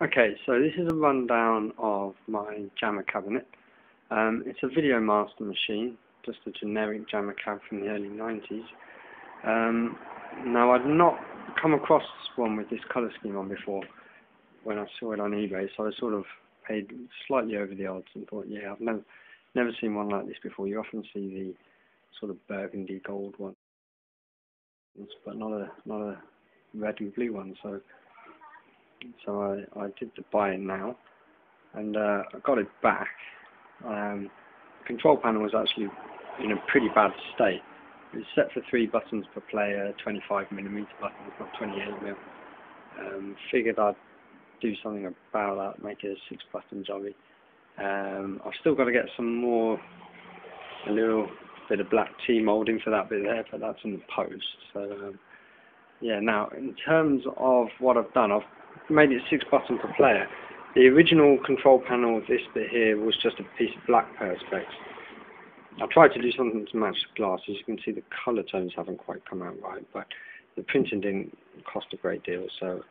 Okay, so this is a rundown of my JAMMA cabinet. It's a Video Master machine, just a generic JAMMA cab from the early 90s. Now, I'd not come across one with this colour scheme on before when I saw it on eBay, so I sort of paid slightly over the odds and thought, yeah, I've never seen one like this before. You often see the sort of burgundy gold one, but not a red and blue one. So I did the buy it now, and I got it back. The control panel was actually in a pretty bad state. It was set for 3 buttons per player, 25mm buttons, not 28mm. Figured I'd do something about that, make it a 6-button jobby. I've still got to get a little bit of black T-moulding for that bit there, but that's in the post. So yeah, now in terms of what I've done, I've made it 6 buttons per player. The original control panel of this bit here was just a piece of black perspex. I tried to do something to match the glass. As you can see, the colour tones haven't quite come out right, but the printing didn't cost a great deal, so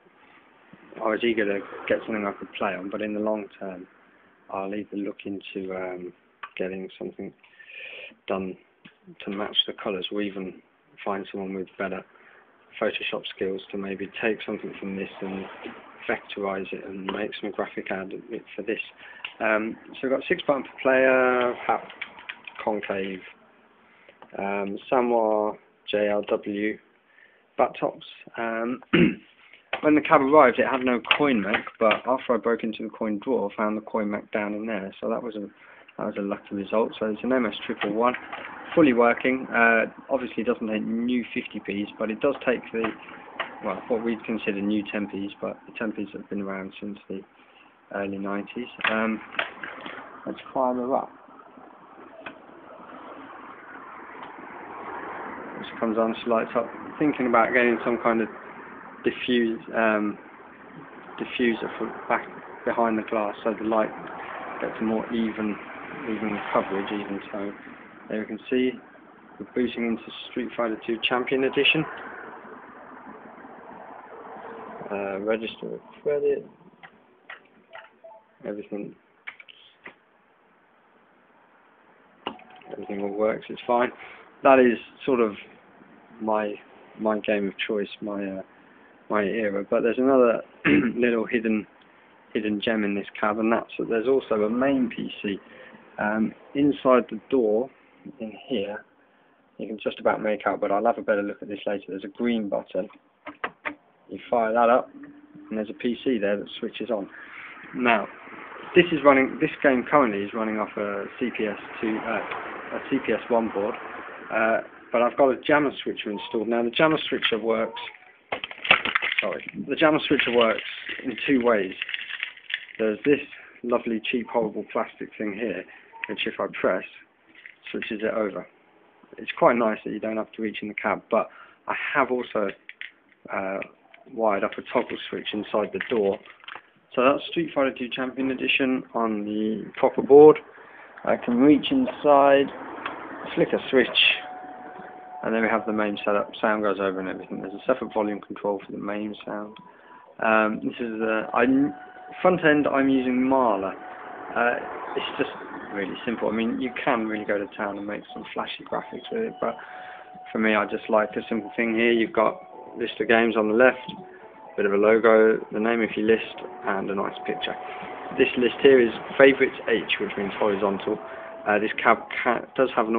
I was eager to get something I could play on. But in the long term, I'll either look into getting something done to match the colours, or even find someone with better Photoshop skills to maybe take something from this and vectorize it and make some graphic out of it for this. So we've got 6 buttons per player, hat, concave, Samoa JLW back tops. When the cab arrived, it had no coin mech, but after I broke into the coin drawer, I found the coin mech down in there. So that was a lucky result. So it's an MS111, fully working. Obviously, it doesn't take new 50p's, but it does take what we'd consider new 10p's, but the 10p's have been around since the early 90s. Let's fire her up. This comes on, she lights up. Thinking about getting some kind of diffuser for back behind the glass, so the light gets a more even coverage, even tone. There you can see we're booting into Street Fighter 2 Champion Edition. Register with credit. Everything all works. It's fine. That is sort of my game of choice, my era. But there's another little hidden gem in this cab, and that's that there's also a main PC inside the door in here. You can just about make out, but I'll have a better look at this later. There's a green button. You fire that up, and there's a PC there that switches on. Now, this game currently is running off a CPS1 board, but I've got a JAMMA switcher installed. Now, the JAMMA switcher works. The JAMMA switcher works in 2 ways. There's this lovely, cheap, horrible plastic thing here, which if I press, switches it over. It's quite nice that you don't have to reach in the cab, but I have also wired up a toggle switch inside the door. So that's Street Fighter 2 Champion Edition on the proper board. I can reach inside, flick a switch, and then we have the main setup. Sound goes over and everything. There's a separate volume control for the main sound. This is front end. I'm using Marla. It's just really simple. I mean, you can really go to town and make some flashy graphics with it, but for me, I just like a simple thing here. You've got a list of games on the left, bit of a logo, the name of your list, and a nice picture. This list here is Favourites H, which means horizontal. This cab does have an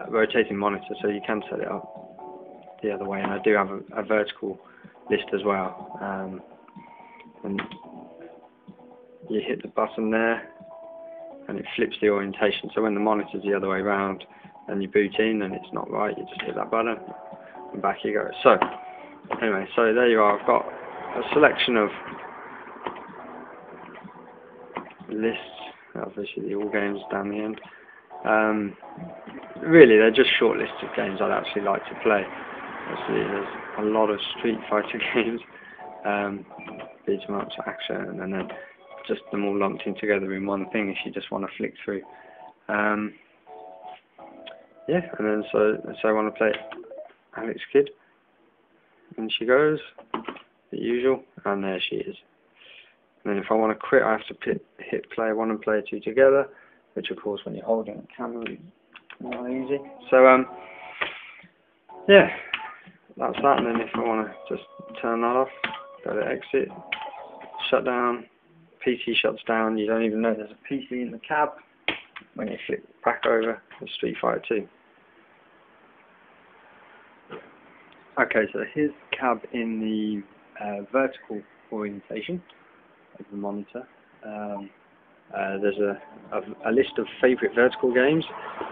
rotating monitor, so you can set it up the other way, and I do have a vertical list as well. And you hit the button there, and it flips the orientation. So when the monitor's the other way around, and you boot in, and it's not right, you just hit that button, and back you go. So anyway, so there you are. I've got a selection of lists. Obviously, the all games down the end. Really, they're just short lists of games I'd actually like to play. Obviously, there's a lot of Street Fighter games, beat 'em ups, action, and then just them all lumped in together in one thing if you just want to flick through. Yeah, and then so I want to play Alex Kidd, and she goes, the usual, and there she is. And then if I want to quit, I have to hit player 1 and player 2 together, which of course when you're holding the camera is not easy. So yeah, that's that. And then if I want to just turn that off, go to exit, shut down, PC shuts down, you don't even know there's a PC in the cab when you flip back over to Street Fighter 2. Okay, so here's the cab in the vertical orientation of the monitor. There's a list of favourite vertical games.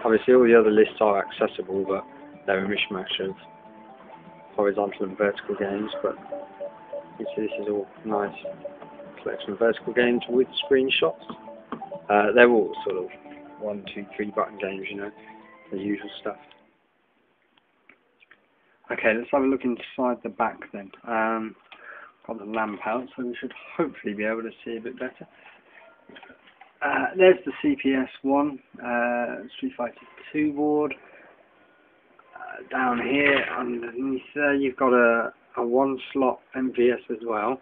Obviously all the other lists are accessible, but they're a mishmash of horizontal and vertical games. But you see this is all nice collection of vertical games with screenshots. They're all sort of 1, 2, 3 button games, you know, the usual stuff. Okay, let's have a look inside the back then. Got the lamp out, so we should hopefully be able to see a bit better. There's the CPS 1, Street Fighter 2 board. Down here, underneath there, you've got a 1-slot MVS as well.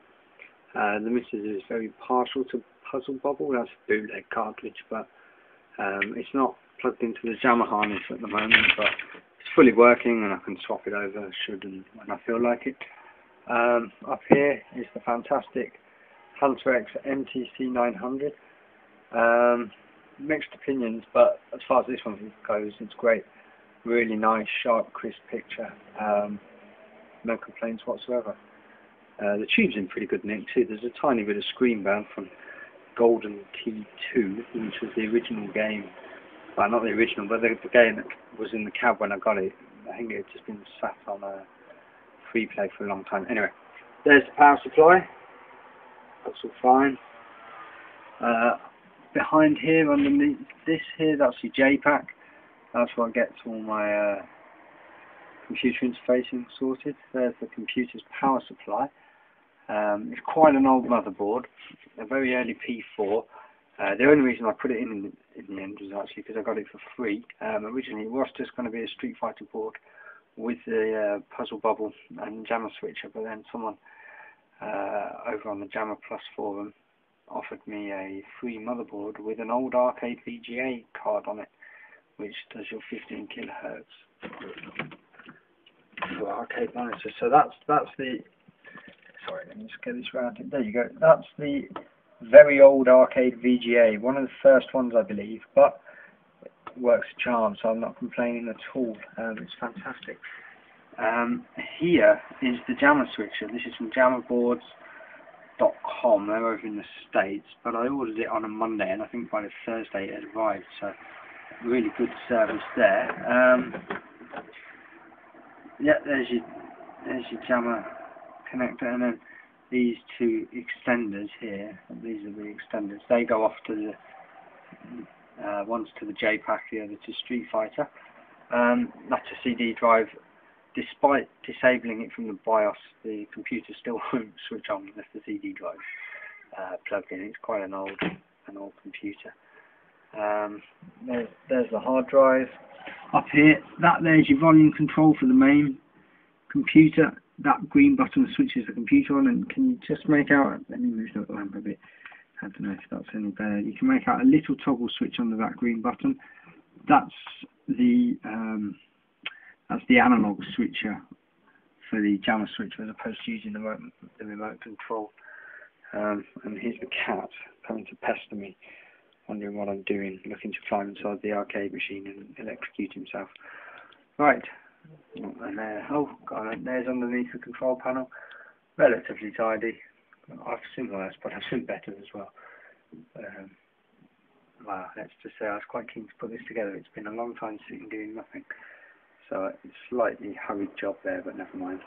The missus is very partial to Puzzle Bobble. That's a bootleg cartridge, but it's not plugged into the JAMMA harness at the moment, but it's fully working and I can swap it over should and when I feel like it. Up here is the fantastic Hunter X MTC 900. Mixed opinions, but as far as this one goes, it's great. Really nice, sharp, crisp picture. No complaints whatsoever. The tube's in pretty good nick too. There's a tiny bit of screen bound from Golden Key 2, which was the original game. Well, not the original, but the game that was in the cab when I got it. I think it had just been sat on a free play for a long time. Anyway, there's the power supply. That's all fine. Behind here, underneath this here, that's your J-Pack. That's where I get all my computer interfacing sorted. There's the computer's power supply. It's quite an old motherboard, a very early P4. The only reason I put it in the end was actually because I got it for free. Originally it was just going to be a Street Fighter board with the Puzzle Bobble and JAMMA switcher, but then someone over on the JAMMA Plus forum offered me a free motherboard with an old arcade VGA card on it, which does your 15 kilohertz for arcade monitor. So that's the. Sorry, let me just get this rounded. There you go. That's the very old arcade VGA, one of the first ones I believe, but it works a charm, so I'm not complaining at all. It's fantastic. Here is the JAMMA switcher. This is from JAMMAboards.com. They're over in the States, but I ordered it on a Monday, and I think by the Thursday it arrived, so really good service there. Yeah, there's your JAMMA connector, and then these two extenders here, these are the extenders, they go off to the one's to the J-Pack, the other to Street Fighter. That's a CD drive. Despite disabling it from the BIOS, the computer still won't switch on unless the CD drive plugged in. It's quite an old computer. There's the hard drive. Up here, there's your volume control for the main computer. That green button switches the computer on, and can you just make out, let me move the lamp a bit, I don't know if that's any better, you can make out a little toggle switch under that green button. That's the analog switcher for the JAMMA switcher as opposed to using the remote control. And here's the cat coming to pester me, wondering what I'm doing, looking to climb inside the arcade machine and electrocute himself. Right. And oh god, there's underneath the control panel, relatively tidy. I've seen worse, but I've seen better as well. Wow, let's just say I was quite keen to put this together. It's been a long time sitting doing nothing, so it's a slightly hurried job there, but never mind.